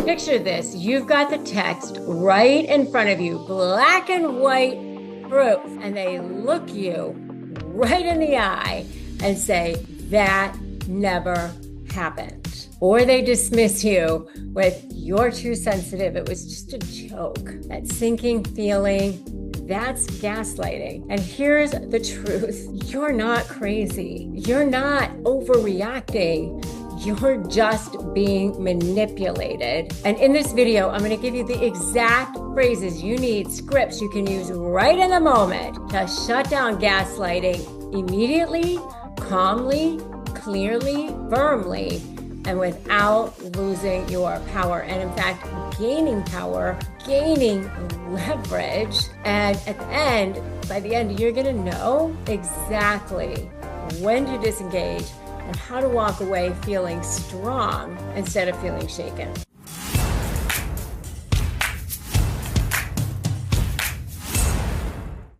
Picture this. You've got the text right in front of you, black and white proof, and they look you right in the eye and say, that never happened. Or they dismiss you with, you're too sensitive. It was just a joke. That sinking feeling, that's gaslighting. And here's the truth. You're not crazy. You're not overreacting. You're just being manipulated. And in this video, I'm going to give you the exact phrases you need, scripts you can use right in the moment to shut down gaslighting immediately, calmly, clearly, firmly, and without losing your power. And in fact, gaining power, gaining leverage. And at the end, by the end, you're going to know exactly when to disengage and how to walk away feeling strong instead of feeling shaken.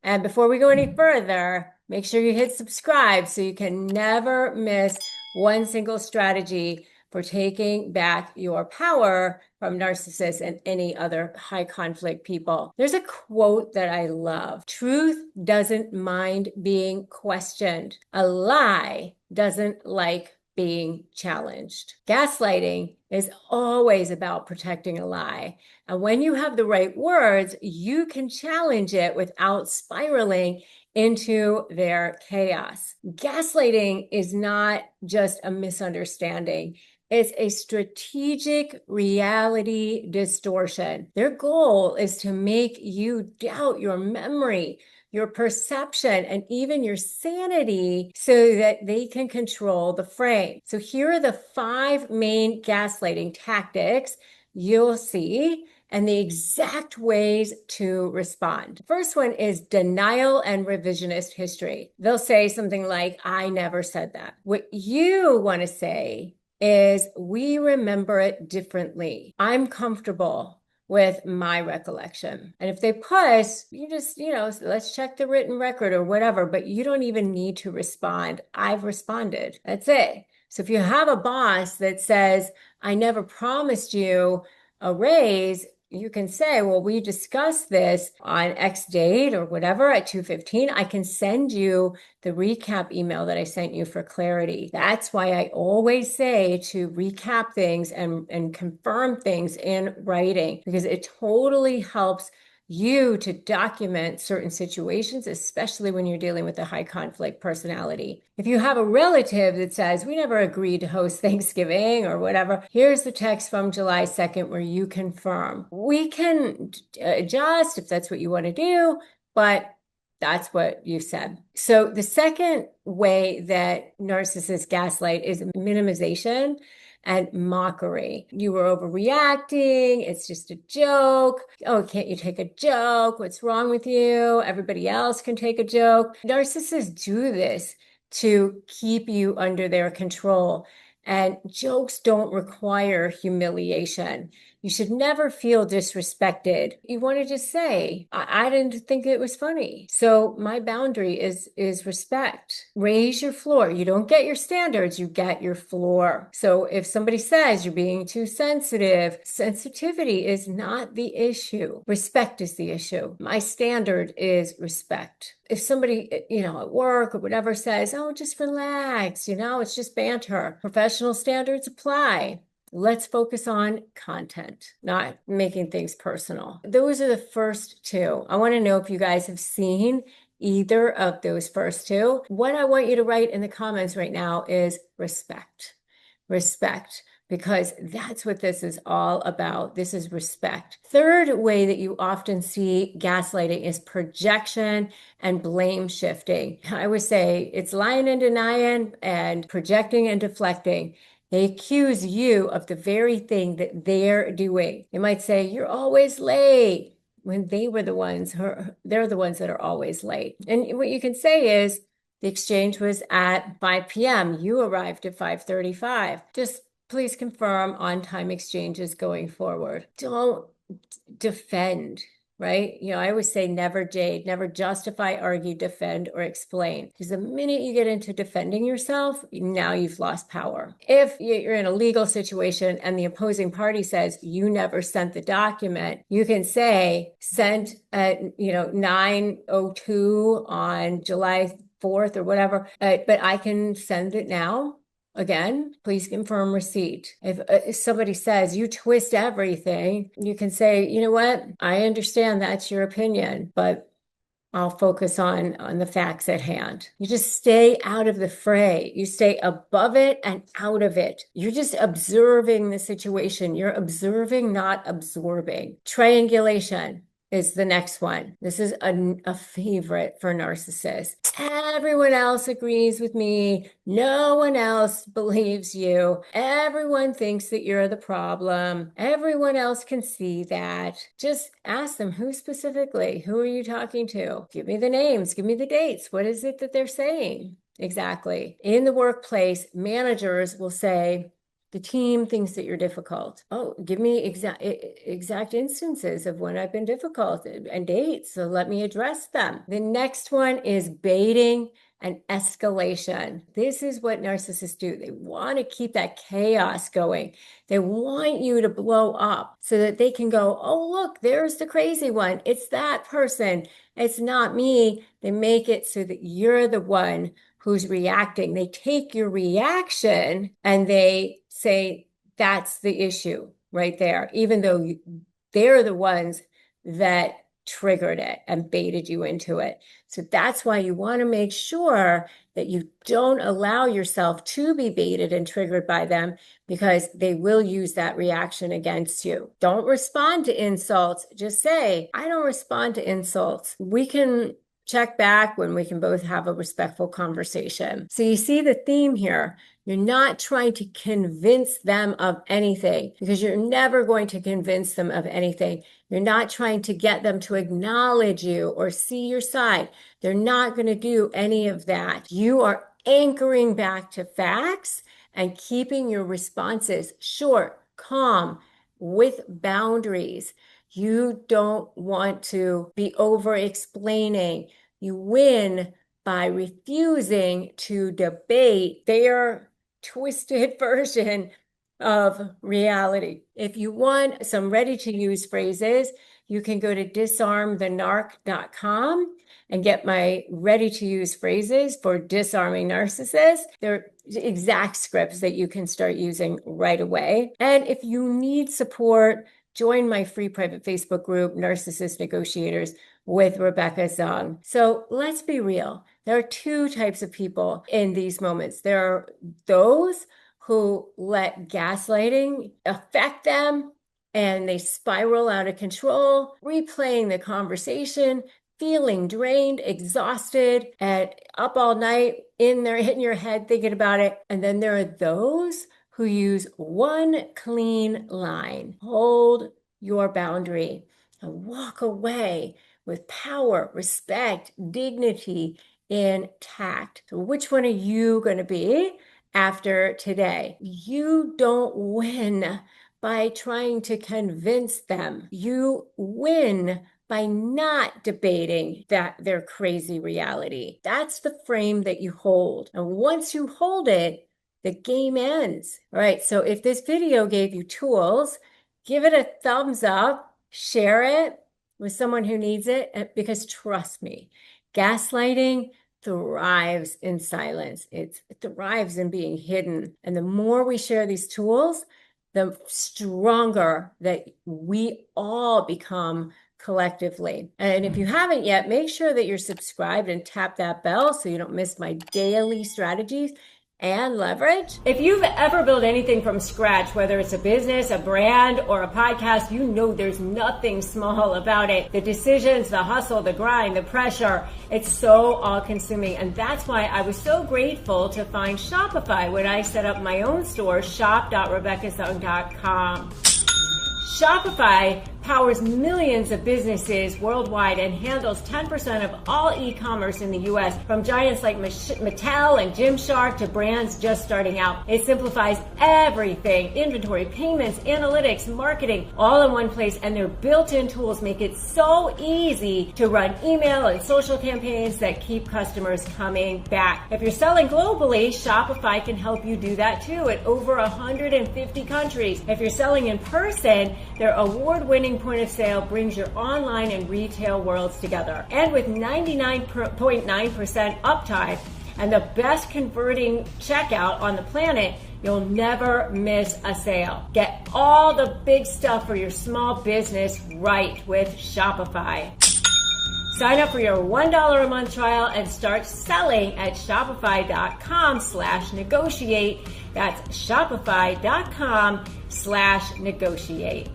And before we go any further, make sure you hit subscribe so you can never miss one single strategy for taking back your power from narcissists and any other high conflict people. There's a quote that I love. Truth doesn't mind being questioned. A lie doesn't like being challenged. Gaslighting is always about protecting a lie. And when you have the right words, you can challenge it without spiraling into their chaos. Gaslighting is not just a misunderstanding. It's a strategic reality distortion. Their goal is to make you doubt your memory, your perception, and even your sanity so that they can control the frame. So here are the 5 main gaslighting tactics you'll see and the exact ways to respond. First one is denial and revisionist history. They'll say something like, I never said that. What you want to say is, we remember it differently. I'm comfortable with my recollection. And if they push, you just, let's check the written record or whatever, but you don't even need to respond. I've responded. That's it. So if you have a boss that says, I never promised you a raise, you can say, well, we discussed this on X date or whatever at 2:15. I can send you the recap email that I sent you for clarity. That's why I always say to recap things and confirm things in writing, because it totally helps you to document certain situations, especially when you're dealing with a high conflict personality. If you have a relative that says, we never agreed to host Thanksgiving or whatever, here's the text from July 2nd where you confirm. We can adjust if that's what you want to do, but that's what you said. So the second way that narcissists gaslight is minimization and mockery. You were overreacting. It's just a joke. Oh, can't you take a joke? What's wrong with you? Everybody else can take a joke. Narcissists do this to keep you under their control. And jokes don't require humiliation. You should never feel disrespected. You want to just say, I didn't think it was funny. So my boundary is respect. Raise your floor. You don't get your standards, you get your floor. So if somebody says you're being too sensitive, sensitivity is not the issue. Respect is the issue. My standard is respect. If somebody, at work or whatever says, oh, just relax, it's just banter. Professional standards apply. Let's focus on content, not making things personal. Those are the first 2. I want to know if you guys have seen either of those first 2. What I want you to write in the comments right now is respect. Respect. Because that's what this is all about. This is respect. Third way that you often see gaslighting is projection and blame shifting. I would say it's lying and denying and projecting and deflecting. They accuse you of the very thing that they're doing. They might say, you're always late, when they're the ones that are always late. And what you can say is, the exchange was at 5 p.m. You arrived at 5:35. Just please confirm on-time exchanges going forward. Don't defend right? I always say never jade, never justify, argue, defend, or explain. Because the minute you get into defending yourself, now you've lost power. If you're in a legal situation and the opposing party says you never sent the document, you can say sent at 9:02 on July 4th or whatever, but I can send it now. Again, please confirm receipt. If somebody says you twist everything, you can say, you know what? I understand that's your opinion, but I'll focus on the facts at hand. You just stay out of the fray. You stay above it and out of it. You're just observing the situation. You're observing, not absorbing. Triangulation is the next one. This is a favorite for narcissists. Everyone else agrees with me. No one else believes you. Everyone thinks that you're the problem. Everyone else can see that. Just ask them, who specifically? Who are you talking to? Give me the names. Give me the dates. What is it that they're saying? Exactly. In the workplace, managers will say, the team thinks that you're difficult. Oh, give me exact instances of when I've been difficult and dates, so let me address them. The next one is baiting and escalation. This is what narcissists do. They want to keep that chaos going. They want you to blow up so that they can go, oh, look, there's the crazy one. It's that person. It's not me. They make it so that you're the one who's reacting. They take your reaction and they say that's the issue right there, even though they're the ones that triggered it and baited you into it. So that's why you want to make sure that you don't allow yourself to be baited and triggered by them, because they will use that reaction against you. Don't respond to insults. Just say, I don't respond to insults. We can check back when we can both have a respectful conversation. So you see the theme here. You're not trying to convince them of anything, because you're never going to convince them of anything. You're not trying to get them to acknowledge you or see your side. They're not going to do any of that. You are anchoring back to facts and keeping your responses short, calm, with boundaries. You don't want to be over-explaining. You win by refusing to debate their twisted version of reality. If you want some ready-to-use phrases, you can go to disarmthenarc.com and get my ready-to-use phrases for disarming narcissists. They're exact scripts that you can start using right away. And if you need support, join my free private Facebook group, Narcissist Negotiators with Rebecca Zung. So let's be real. There are two types of people in these moments. There are those who let gaslighting affect them and they spiral out of control, replaying the conversation, feeling drained, exhausted, and up all night in your head thinking about it. And then there are those who use one clean line. Hold your boundary and walk away with power, respect, dignity, intact. So which one are you going to be after today? You don't win by trying to convince them. You win by not debating their crazy reality. That's the frame that you hold. And once you hold it, the game ends. All right, so if this video gave you tools, give it a thumbs up, share it with someone who needs it, because trust me, gaslighting thrives in silence. It thrives in being hidden. And the more we share these tools, the stronger that we all become collectively. And if you haven't yet, make sure that you're subscribed and tap that bell so you don't miss my daily strategies and leverage. If you've ever built anything from scratch, whether it's a business, a brand, or a podcast, you know there's nothing small about it. The decisions, the hustle, the grind, the pressure, it's so all-consuming. And that's why I was so grateful to find Shopify when I set up my own store, shop.rebeccazung.com. Shopify powers millions of businesses worldwide and handles 10% of all e-commerce in the US, from giants like Mattel and Gymshark to brands just starting out. It simplifies everything: inventory, payments, analytics, marketing, all in one place, and their built-in tools make it so easy to run email and social campaigns that keep customers coming back. If you're selling globally, Shopify can help you do that too at over 150 countries. If you're selling in person, their award-winning point of sale brings your online and retail worlds together. And with 99.9% uptime and the best converting checkout on the planet, you'll never miss a sale. Get all the big stuff for your small business right with Shopify. Sign up for your $1 a month trial and start selling at shopify.com/negotiate. That's shopify.com/negotiate.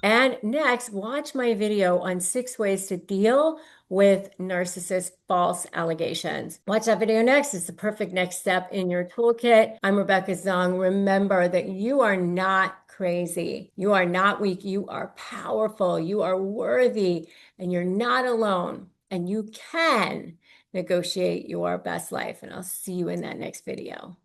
And next, watch my video on 6 ways to deal with narcissist false allegations. Watch that video next. It's the perfect next step in your toolkit. I'm Rebecca Zung. Remember that you are not crazy. You are not weak. You are powerful. You are worthy, and you're not alone. And you can negotiate your best life. And I'll see you in that next video.